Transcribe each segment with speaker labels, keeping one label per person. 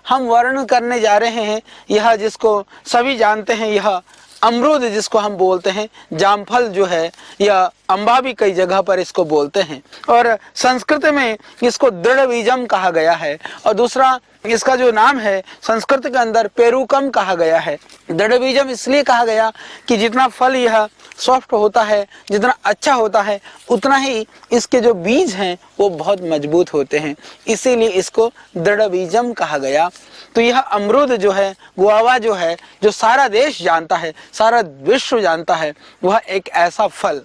Speaker 1: हम वर्णन करने जा रहे हैं यह जिसको सभी जानते हैं, यह अमरूद जिसको हम बोलते हैं, जामफल जो है, यह अम्बा भी कई जगह पर इसको बोलते हैं और संस्कृत में इसको दृढ़बीजम कहा गया है। और दूसरा इसका जो नाम है संस्कृत के अंदर पेरुकम कहा गया है। दृढ़बीजम इसलिए कहा गया कि जितना फल यह सॉफ्ट होता है, जितना अच्छा होता है, उतना ही इसके जो बीज हैं वो बहुत मजबूत होते हैं, इसीलिए इसको दृढ़बीजम कहा गया। तो यह अमरूद जो है, गुआवा जो है, जो सारा देश जानता है, सारा विश्व जानता है, वह एक ऐसा फल,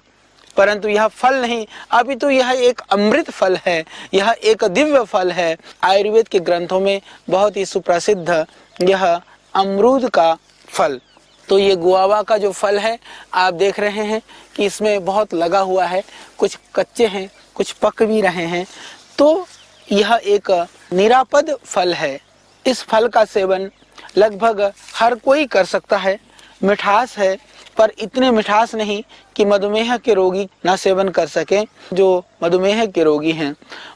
Speaker 1: परंतु यह फल नहीं, अपितु यह एक अमृत फल है, यह एक दिव्य फल है। आयुर्वेद के ग्रंथों में बहुत ही सुप्रसिद्ध यह अमरूद का फल। तो ये गुआवा का जो फल है, आप देख रहे हैं कि इसमें बहुत लगा हुआ है, कुछ कच्चे हैं, कुछ पक भी रहे हैं। तो यह एक निरापद फल है। इस फल का सेवन लगभग हर कोई कर सकता है। मिठास है, पर इतने मिठास नहीं कि मधुमेह के रोगी ना सेवन कर सकें। जो मधुमेह के रोगी हैं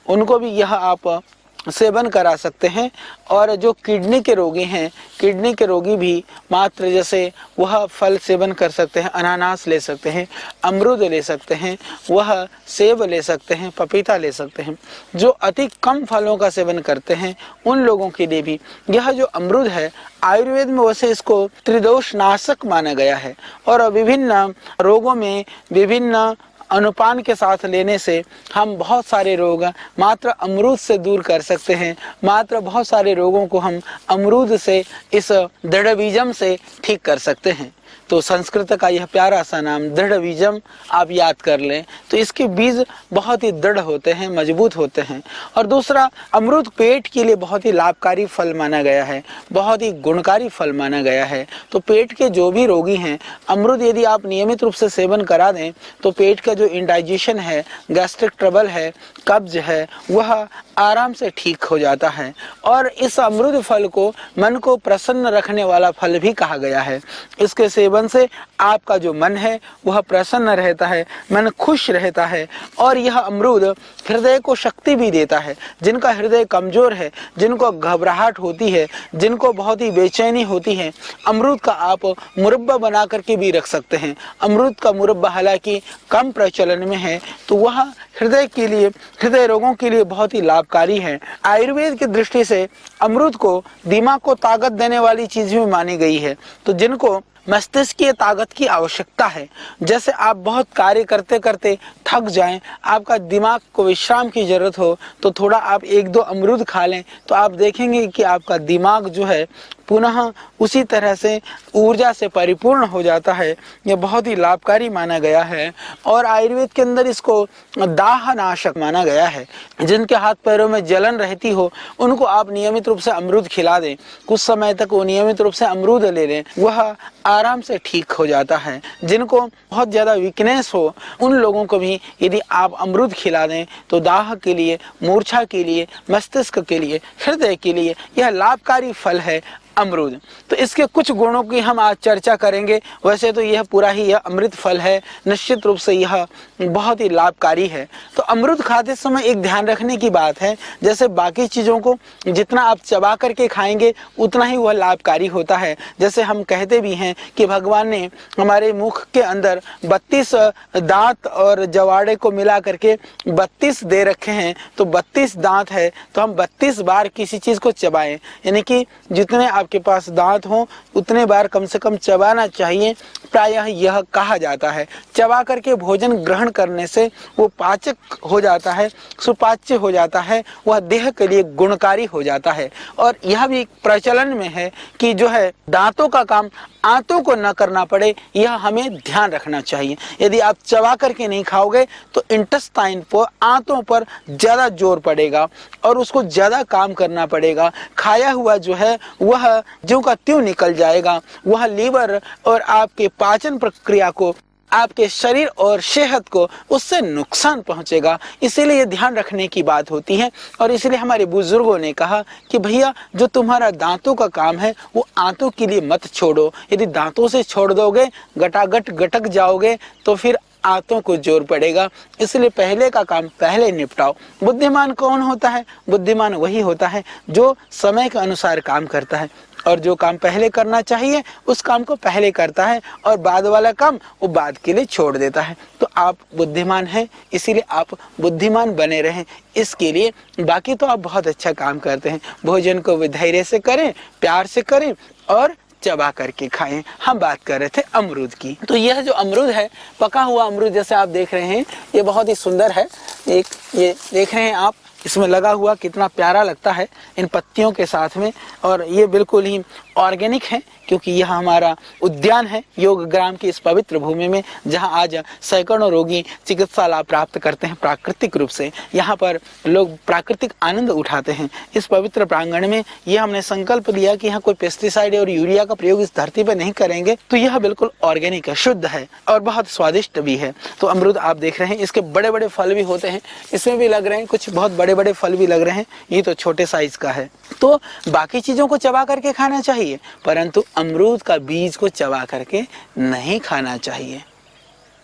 Speaker 1: उनको भी यह आप सेवन करा सकते हैं। और जो किडनी के रोगी हैं, किडनी के रोगी भी मात्र जैसे वह फल सेवन कर सकते हैं, अनानास ले सकते हैं, अमरूद ले सकते हैं, वह सेब ले सकते हैं, पपीता ले सकते हैं। जो अति कम फलों का सेवन करते हैं उन लोगों के लिए भी यह जो अमरूद है, आयुर्वेद में वैसे इसको त्रिदोष नाशक माना गया है और विभिन्न रोगों में विभिन्न अनुपान के साथ लेने से हम बहुत सारे रोग मात्र अमरूद से दूर कर सकते हैं। मात्र बहुत सारे रोगों को हम अमरूद से, इस दृढ़बीजम से ठीक कर सकते हैं। तो संस्कृत का यह प्यारा सा नाम दृढ़बीजम आप याद कर लें। तो इसके बीज बहुत ही दृढ़ होते हैं, मजबूत होते हैं। और दूसरा, अमरूद पेट के लिए बहुत ही लाभकारी फल माना गया है, बहुत ही गुणकारी फल माना गया है। तो पेट के जो भी रोगी हैं, अमरूद यदि आप नियमित रूप से सेवन करा दें तो पेट का जो इंडाइजेशन है, गैस्ट्रिक ट्रबल है, कब्ज है, वह आराम से ठीक हो जाता है। और इस अमरूद फल को मन को प्रसन्न रखने वाला फल भी कहा गया है। इसके सेवन से आपका जो मन है वह प्रसन्न रहता है, मन खुश रहता है। और यह अमरूद हृदय को शक्ति भी देता है। जिनका हृदय कमजोर है, जिनको घबराहट होती है, जिनको बहुत ही बेचैनी होती है, अमरूद का आप मुरब्बा बना करके भी रख सकते हैं। अमरूद का मुरब्बा हालांकि कम प्रचलन में है, तो वह हृदय के लिए, हृदय रोगों के लिए बहुत ही लाभकारी है। आयुर्वेद की दृष्टि से अमरूद को दिमाग को ताकत देने वाली चीज भी मानी गई है। तो जिनको मस्तिष्क की ताकत की आवश्यकता है, जैसे आप बहुत कार्य करते करते थक जाएं, आपका दिमाग को विश्राम की जरूरत हो, तो थोड़ा आप 1-2 अमरूद खा लें तो आप देखेंगे कि आपका दिमाग जो है पुनः उसी तरह से ऊर्जा से परिपूर्ण हो जाता है। यह बहुत ही लाभकारी माना गया है। और आयुर्वेद के अंदर इसको दाहनाशक माना गया है। जिनके हाथ पैरों में जलन रहती हो उनको आप नियमित रूप से अमरूद खिला दें, कुछ समय तक वो नियमित रूप से अमरूद ले लें, वह आराम से ठीक हो जाता है। जिनको बहुत ज़्यादा वीकनेस हो उन लोगों को भी यदि आप अमरूद खिला दें तो दाह के लिए, मूर्छा के लिए, मस्तिष्क के लिए, हृदय के लिए यह लाभकारी फल है अमरूद। तो इसके कुछ गुणों की हम आज चर्चा करेंगे। वैसे तो यह पूरा ही यह अमृत फल है, निश्चित रूप से यह बहुत ही लाभकारी है। तो अमरूद खाते समय एक ध्यान रखने की बात है, जैसे बाकी चीज़ों को जितना आप चबा करके खाएंगे उतना ही वह लाभकारी होता है। जैसे हम कहते भी हैं कि भगवान ने हमारे मुख के अंदर 32 दांत और जवाड़े को मिला करके 32 दे रखे हैं। तो 32 दांत है तो हम 32 बार किसी चीज़ को चबाएं, यानी कि जितने आपके पास दांत हो उतने बार कम से कम चबाना चाहिए। प्रायः यह कहा जाता है चबा करके भोजन ग्रहण करने से वो पाचक हो जाता है, सुपाच्य हो जाता है, वह देह के लिए गुणकारी हो जाता है। और यह भी प्रचलन में है कि जो है दांतों का काम आंतों को न करना पड़े, यह हमें ध्यान रखना चाहिए। यदि आप चबा करके नहीं खाओगे तो इंटेस्टाइन पर, आंतों पर ज़्यादा जोर पड़ेगा और उसको ज़्यादा काम करना पड़ेगा। खाया हुआ जो है वह ज्यों का त्यों निकल जाएगा, वह लीवर और आपके पाचन प्रक्रिया को, आपके शरीर और सेहत को उससे नुकसान पहुंचेगा। इसीलिए ये ध्यान रखने की बात होती है। और इसलिए हमारे बुजुर्गों ने कहा कि भैया जो तुम्हारा दांतों का काम है वो आंतों के लिए मत छोड़ो। यदि दांतों से छोड़ दोगे, गटागट गटक जाओगे तो फिर आंतों को जोर पड़ेगा, इसलिए पहले का काम पहले निपटाओ। बुद्धिमान कौन होता है? बुद्धिमान वही होता है जो समय के अनुसार काम करता है और जो काम पहले करना चाहिए उस काम को पहले करता है और बाद वाला काम वो बाद के लिए छोड़ देता है। तो आप बुद्धिमान हैं, इसीलिए आप बुद्धिमान बने रहें, इसके लिए। बाकी तो आप बहुत अच्छा काम करते हैं। भोजन को धैर्य से करें, प्यार से करें और चबा करके खाएं। हम बात कर रहे थे अमरूद की। तो यह जो अमरूद है, पका हुआ अमरूद जैसे आप देख रहे हैं, ये बहुत ही सुंदर है। एक ये देख रहे हैं आप, इसमें लगा हुआ कितना प्यारा लगता है इन पत्तियों के साथ में। और ये बिल्कुल ही ऑर्गेनिक है क्योंकि यह हमारा उद्यान है योग ग्राम की इस पवित्र भूमि में, जहां आज सैकड़ों रोगी चिकित्सा लाभ प्राप्त करते हैं प्राकृतिक रूप से। यहाँ पर लोग प्राकृतिक आनंद उठाते हैं। इस पवित्र प्रांगण में यह हमने संकल्प लिया कि यहाँ कोई पेस्टिसाइड और यूरिया का प्रयोग इस धरती पर नहीं करेंगे। तो यह बिल्कुल ऑर्गेनिक है, शुद्ध है और बहुत स्वादिष्ट भी है। तो अमरूद आप देख रहे हैं, इसके बड़े बड़े फल भी होते हैं, इसमें भी लग रहे हैं कुछ बहुत बड़े बड़े फल भी लग रहे हैं। ये तो छोटे साइज का है। तो बाकी चीजों को चबा करके खाना चाहिए, परंतु अमरूद का बीज को चबा करके नहीं खाना चाहिए।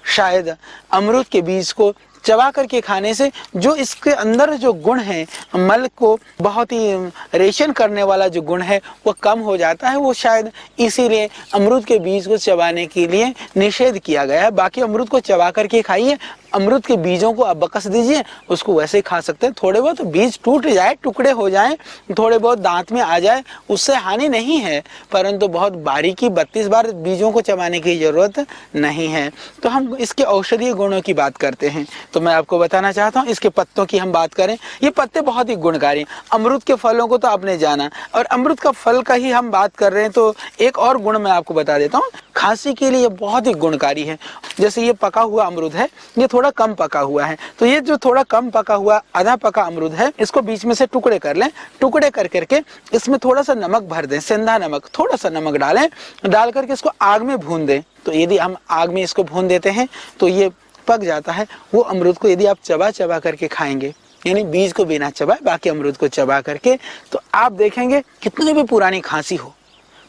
Speaker 1: शायद अमरूद के बीज को चबा करके खाने से जो इसके अंदर जो गुण है, मल को बहुत ही रेशन करने वाला जो गुण है वो कम हो जाता है। वो शायद इसीलिए अमरूद के बीज को चबाने के लिए निषेध किया गया है। बाकी अमरूद को चबा करके खाइए। अमरूद के बीजों को आप बकस दीजिए, उसको वैसे ही खा सकते हैं। थोड़े बहुत बीज टूट जाए, टुकड़े हो जाएं, थोड़े बहुत दांत में आ जाए, उससे हानि नहीं है, परंतु बहुत बारीकी 32 बार बीजों को चबाने की जरूरत नहीं है। तो हम इसके औषधीय गुणों की बात करते हैं। तो मैं आपको बताना चाहता हूँ, इसके पत्तों की हम बात करें, ये पत्ते बहुत ही गुणकारी। अमरूद के फलों को तो आपने जाना, और अमरूद का फल का ही हम बात कर रहे हैं तो एक और गुण मैं आपको बता देता हूँ। खांसी के लिए बहुत ही गुणकारी है। जैसे ये पका हुआ अमरूद है, ये थोड़ा कम पका हुआ है, तो ये जो थोड़ा कम पका हुआ आधा पका अमरूद है, इसको बीच में से टुकड़े कर लें। टुकड़े कर करके इसमें थोड़ा सा नमक भर दें, सेंधा नमक, थोड़ा सा नमक डालें, डाल करके इसको आग में भून दें। तो यदि हम आग में इसको भून देते हैं तो ये पक जाता है। वो अमरूद को यदि आप चबा चबा करके खाएंगे, यानी बीज को बिना चबाए बाकी अमरूद को चबा करके, तो आप देखेंगे कितनी भी पुरानी खांसी हो,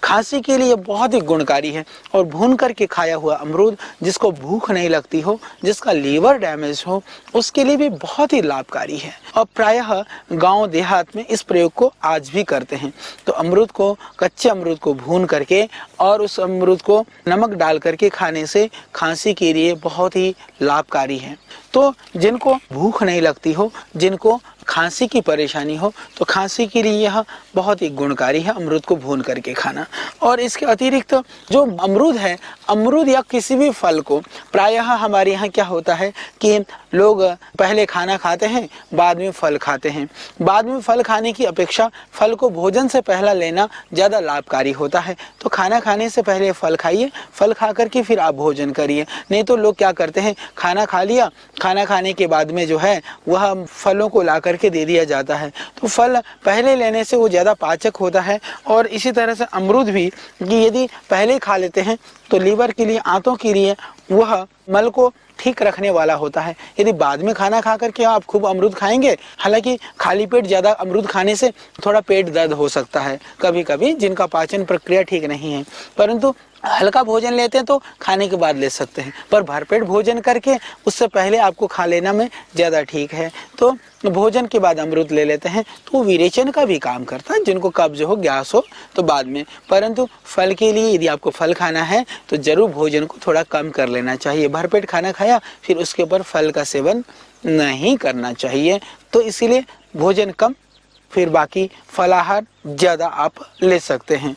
Speaker 1: खांसी के लिए बहुत ही गुणकारी है। और भून करके खाया हुआ अमरूद, जिसको भूख नहीं लगती हो, जिसका लीवर डैमेज हो, उसके लिए भी बहुत ही लाभकारी है। और प्रायः गांव देहात में इस प्रयोग को आज भी करते हैं। तो अमरूद को, कच्चे अमरूद को भून करके और उस अमरूद को नमक डाल करके खाने से खांसी के लिए बहुत ही लाभकारी है। तो जिनको भूख नहीं लगती हो, जिनको खांसी की परेशानी हो, तो खांसी के लिए यह बहुत ही गुणकारी है अमरूद को भून करके खाना। और इसके अतिरिक्त जो अमरूद है, अमरूद या किसी भी फल को प्रायः हमारे यहाँ क्या होता है कि लोग पहले खाना खाते हैं, बाद में फल खाते हैं। बाद में फल खाने की अपेक्षा फल को भोजन से पहला लेना ज़्यादा लाभकारी होता है। तो खाना खाने से पहले फल खाइए, फल खा करके फिर आप भोजन करिए। नहीं तो लोग क्या करते हैं, खाना खा लिया, खाना खाने के बाद में जो है वह फलों को ला करके दे दिया जाता है। तो फल पहले लेने से वो ज़्यादा पाचक होता है। और इसी तरह से अमरूद भी कि यदि पहले खा लेते हैं तो लीवर के लिए, आंतों के लिए वह मल को ठीक रखने वाला होता है। यदि बाद में खाना खा करके आप खूब अमरूद खाएंगे, हालांकि खाली पेट ज़्यादा अमरूद खाने से थोड़ा पेट दर्द हो सकता है कभी कभी, जिनका पाचन प्रक्रिया ठीक नहीं है, परंतु हल्का भोजन लेते हैं तो खाने के बाद ले सकते हैं। पर भरपेट भोजन करके उससे पहले आपको खा लेना में ज़्यादा ठीक है। तो भोजन के बाद अमरूद ले लेते हैं तो वो विरेचन का भी काम करता है। जिनको कब्ज हो, गैस हो तो बाद में, परंतु फल के लिए यदि आपको फल खाना है तो जरूर भोजन को थोड़ा कम कर लेना चाहिए। भरपेट खाना खाया फिर उसके ऊपर फल का सेवन नहीं करना चाहिए। तो इसीलिए भोजन कम, फिर बाकी फलाहार ज़्यादा आप ले सकते हैं।